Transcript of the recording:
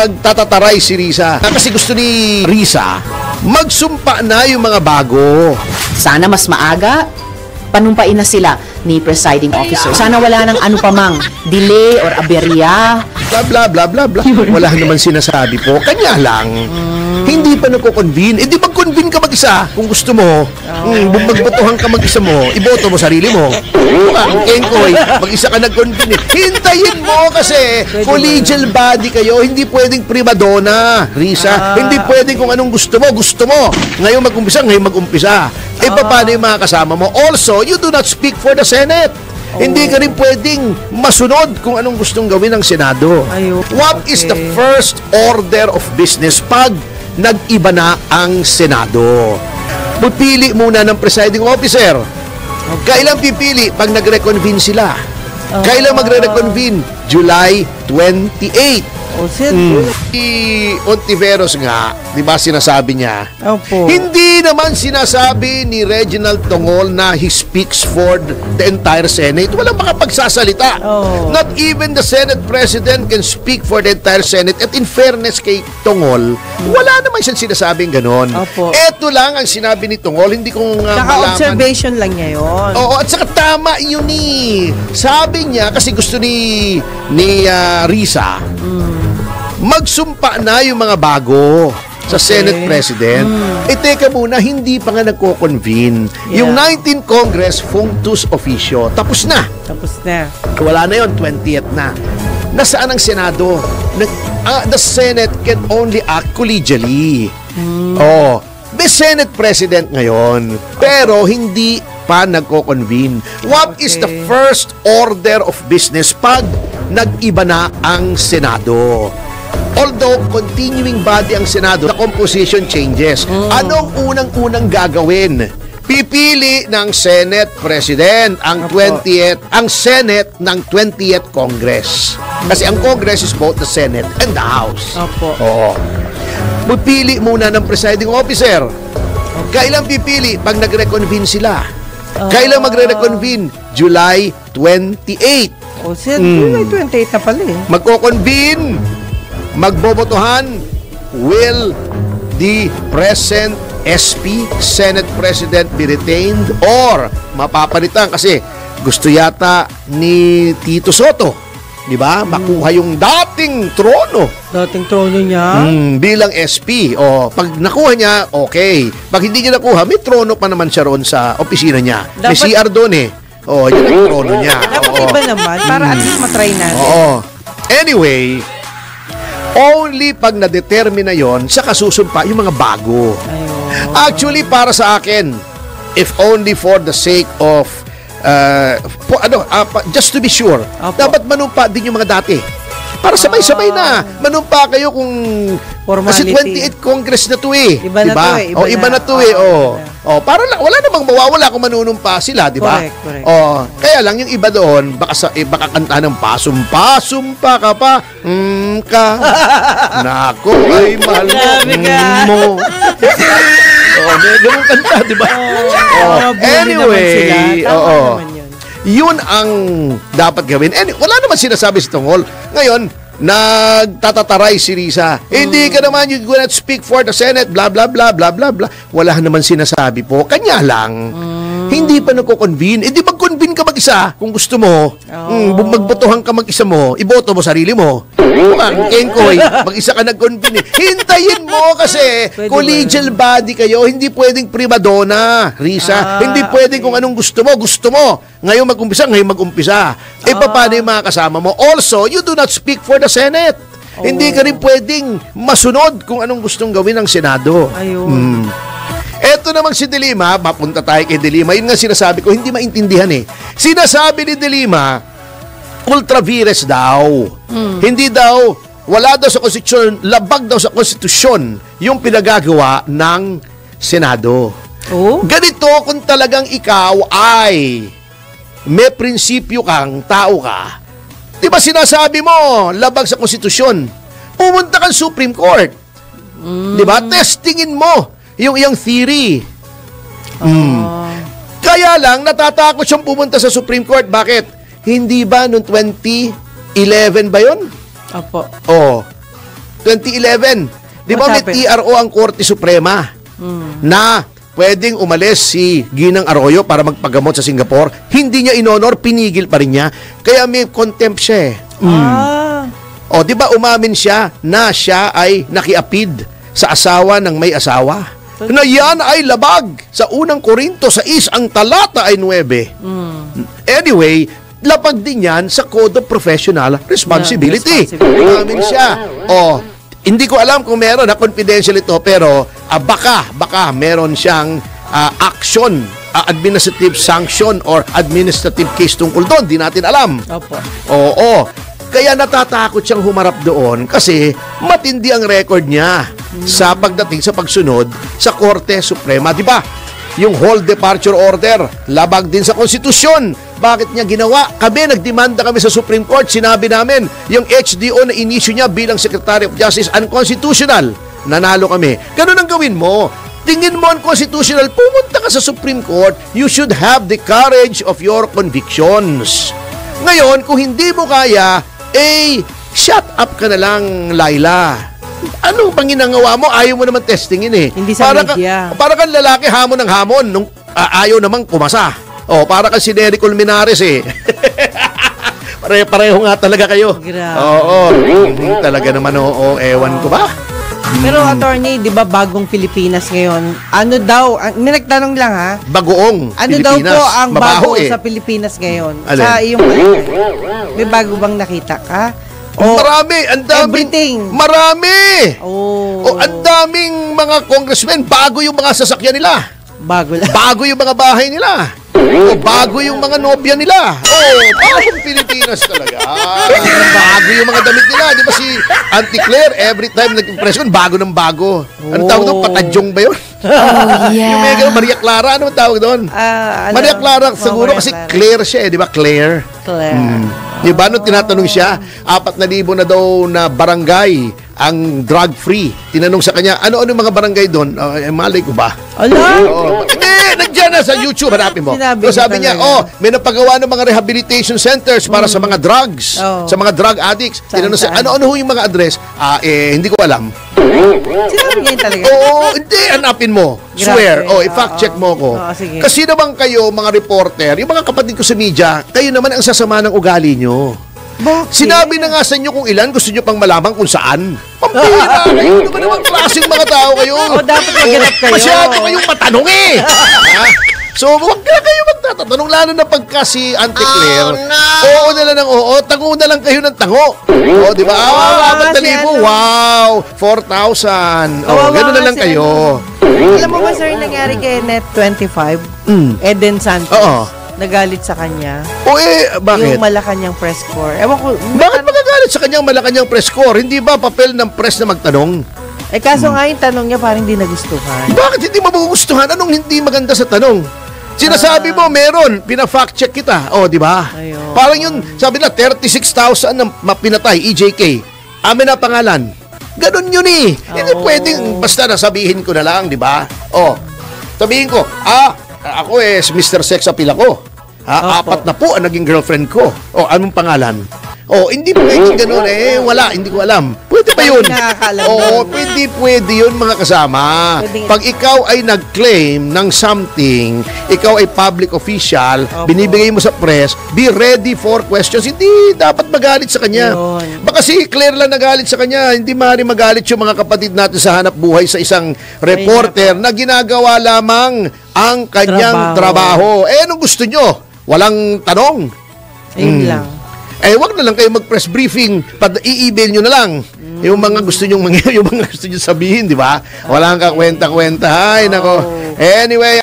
nagtatataray si Risa. Kasi gusto ni Risa, magsumpa na yung mga bago. Sana mas maaga, panumpain na sila ni presiding officer. Sana wala nang ano pa mang delay or aberya. Bla bla bla bla bla. Wala naman sinasabi po. Kanya lang. Hindi pa nagko-convene. Di mag-convene ka mag-isa kung gusto mo. Magbotohan ka mag-isa mo. Iboto mo sarili mo. Kengkoy, mag-isa ka nag-convene. Hintayin mo kasi collegial body kayo. Hindi pwedeng primadonna, Risa. Hindi pwedeng kung anong gusto mo. Gusto mo. Ngayon mag-umpisa. Paano yung mga kasama mo? Also, you do not speak for the Senate. Hindi ka rin pwedeng masunod kung anong gustong gawin ng Senado. What is the first order of business pag nag-iba na ang Senado? Pipili muna ng presiding officer. Kailan pipili? Pag nag-reconvene sila. Kailan magre-reconvene? July 28. Si Ontiveros nga, di ba sinasabi niya? Hindi naman sinasabi ni Reginald Tongol na he speaks for the entire Senate. Walang makapagsasalita. Not even the Senate President can speak for the entire Senate. At in fairness kay Tongol, wala naman siyang sinasabing ganon. Ito lang ang sinabi ni Tongol. Hindi kong malaman. Observation lang niya yun. Oo, at saka tama yun eh. Sabi niya, kasi gusto ni Risa, magsumpa na yung mga bago sa Senate President. Teka muna, hindi pa nga nagko-convene. Yung 19th Congress, functus officio. Tapos na. Wala na yun, 20th na. Nasaan ang Senado? The Senate can only act collegially. May Senate President ngayon. Pero hindi pa nagko-convene. What is the first order of business pag nag-iba na ang Senado? Although continuing body ang Senado, the composition changes. Anong unang-unang gagawin? Pipili ng Senate President ang 20th, ang Senate ng 20th Congress. Kasi ang Congress is both the Senate and the House. Pipili muna ng presiding officer. Kailan pipili? Pag nag-reconvene sila. Kailan magre-reconvene? July 28. July 28 na pala eh. Magko-convene. Magbobotohan. Will the present SP, Senate President, be retained or mapapalitan? Kasi gusto yata ni Tito Soto, di ba? Makuha yung dating trono. Dating trono niya? Bilang SP. Pag nakuha niya, okay. Pag hindi niya nakuha, may trono pa naman siya roon sa opisina niya. May CR doon eh. Yun ang trono niya. Dapat iba naman, para at least matry natin. Anyway, only pag na-determine na yon, saka susumpa yung mga bago. Actually, para sa akin, if only for the sake of just to be sure, dapat manumpa din yung mga dati. Para sabay-sabay na. Manumpa kayo kung kasi 28 Congress na to eh. Iba na to eh. Para lang, wala namang mawawala kung manunumpa sila, di ba? Correct. Kaya lang yung iba doon, baka kanta ng pasumpa ka pa. Nako, ay mahal mo. Ganun kanta, di ba? Anyway, yun ang dapat gawin. Wala naman sinasabi si Tongol. Ngayon, nagtatataray si Risa. Hindi ka naman, you do not speak for the Senate, blah, blah, blah, blah, blah, blah. Wala naman sinasabi po. Kanya lang. Hindi pa nagko-convene. Di mag-convene ka mag-isa kung gusto mo. Magbotohan ka mag-isa mo. Iboto mo sarili mo. Kengkoy, mag-isa ka nag-convene. Hintayin mo kasi collegial body kayo. Hindi pwedeng primadonna, Risa. Hindi pwedeng kung anong gusto mo. Gusto mo. Ngayon mag-umpisa. Paano yung mga kasama mo? Also, you do not speak for the Senate. Hindi ka rin pwedeng masunod kung anong gustong gawin ng Senado. Eto namang si De Lima, mapunta tayo kay De Lima. Yun nga sinasabi ko, hindi maintindihan eh. Sinasabi ni De Lima, ultra vires daw. Hindi daw, wala daw sa konstitusyon, labag daw sa konstitusyon yung pinagagawa ng Senado. Ganito kung talagang ikaw ay may prinsipyo kang tao ka. Di ba sinasabi mo, labag sa konstitusyon, pumunta kang Supreme Court. Di ba? Testingin mo yung iyang theory. Kaya lang, natatakot siyang pumunta sa Supreme Court. Bakit? Hindi ba noong 2011 ba yun? 2011. Di ba may What happened? TRO ang Korte Suprema na pwedeng umalis si Ginang Arroyo para magpagamot sa Singapore. Hindi niya inonor, pinigil pa rin niya. Kaya may contempt siya eh. O, di ba umamin siya na siya ay nakiapid sa asawa ng may asawa? Na yan ay labag sa unang Korinto 6, ang talata ay 9. Anyway, lapag din yan sa Code of Professional Responsibility. Umamin siya. O, hindi ko alam kung meron na confidential ito, pero baka meron siyang action, administrative sanction or administrative case tungkol doon. Di natin alam. Opo. Oo. Kaya natatakot siyang humarap doon kasi matindi ang record niya sa pagdating sa pagsunod sa Korte Suprema. Di ba? Yung whole departure order, labag din sa konstitusyon. Bakit niya ginawa? Kami, nagdemanda kami sa Supreme Court. Sinabi namin, yung HDO na inisyu niya bilang Secretary of Justice, unconstitutional. Nanalo kami. Ganun ang gawin mo. Tingin mo unconstitutional, pumunta ka sa Supreme Court, you should have the courage of your convictions. Ngayon, kung hindi mo kaya, shut up ka na lang, Laila. Anong panginangawa mo? Ayaw mo naman testingin eh. Hindi sa media. Para kang lalaki hamon ng hamon nung ayaw namang kumasa. O, para kang si Nery Colmenares eh. Pareho nga talaga kayo. Grabe. Oo. Talaga naman, oo. Ewan ko ba? Pero attorney, di ba bagong Pilipinas ngayon? Ano daw, nagtanong lang ha? Bagoong Ano Pilipinas. daw po ang Mabaho bago eh. sa Pilipinas ngayon? Alin? Sa iyong palagay. May bago bang nakita ka? Marami, ang daming. Everything. Marami. Oh. Ang daming mga congressmen, bago yung mga sasakyan nila. Bago lang. Bago yung mga bahay nila. O bago yung mga nobya nila. Bagong Pilipinas talaga. Bago yung mga damit nila. Di ba si Auntie Claire, every time nag-impress ko, bago ng bago. Ano tawag doon? Patadyong ba yun? Yung mega Maria Clara, ano tawag doon? Maria Clara, siguro kasi Claire siya eh. Di ba Claire? Claire. Di ba nung tinatanong siya, 4,000 na daw na barangay ang drug-free. Tinanong sa kanya, ano-ano yung mga barangay doon? Malay ko ba? Ala? Hindi, nandiyan na sa YouTube, hanapin mo. Sinabi So, sabi niya, talaga. may napagawa ng mga rehabilitation centers para sa mga drugs, sa mga drug addicts. Tinanong siya, Saan? ano-ano ho yung mga address? Hindi ko alam. Sinabi niya yun talaga? Oo, hindi, hanapin mo. Swear. Grabe. I-fact check mo ko. Oo, sige. Kasi naman kayo, mga reporter, yung mga kapatid ko sa media, kayo naman ang sasama ng ugali nyo. Bakit? Sinabi na nga sa inyo kung ilan, gusto nyo pang malaman kung saan. Pampira kayo, naman naman klaseng mga tao kayo. Dapat maghanap kayo. Masyado kayong matanong eh. Ha? So, huwag na kayo magtatanong, lalo na pagka si Auntie Claire. Oo na lang ng oo, tango na lang kayo ng tango. O, di ba? Wow, 4,000. O, gano'n na lang kayo. Alam mo ba, sir, yung nangyari kay Net25? Eden Santos. Oo. Nagalit sa kanya. O bakit? Yung Malacanang press corps. Ewan ko. Bakit magagalit sa kanyang Malacanang press corps? Hindi ba papel ng press na magtanong? Kaso nga yung tanong niya parang hindi nagustuhan. Bakit hindi magugustuhan? Anong hindi maganda sa tanong? Sinasabi mo, meron. Pina-fact check kita. O, di ba? Ayun. Parang yun, sabi na, 36,000 na pinatay, EJK. Amin na pangalan. Ganon yun eh. Hindi pwedeng, basta nasabihin ko na lang, di ba? O, sabihin ko, ako Mr. Sex Appeal ako. Apat na po ang naging girlfriend ko. O, anong pangalan? O, hindi pwedeng ganun wala, hindi ko alam. Pwede ba yun? Nakakaalam Oo, nun. pwede yun mga kasama. Pwede- Pag ikaw ay nag-claim ng something, ikaw ay public official, binibigay mo sa press, be ready for questions. Hindi dapat magalit sa kanya. Yun. Baka si Claire lang nagalit sa kanya, hindi maaari magalit yung mga kapatid natin sa hanap buhay sa isang reporter na ginagawa lamang ang kanyang trabaho. Anong gusto nyo? Walang tanong. Ayun lang. Wag na lang kayo mag-press briefing, i-email nyo na lang. Yung mga gusto nyo yung mga gusto nyo sabihin, di ba? Walang kakwenta-kwenta. Ay, nako. Anyway,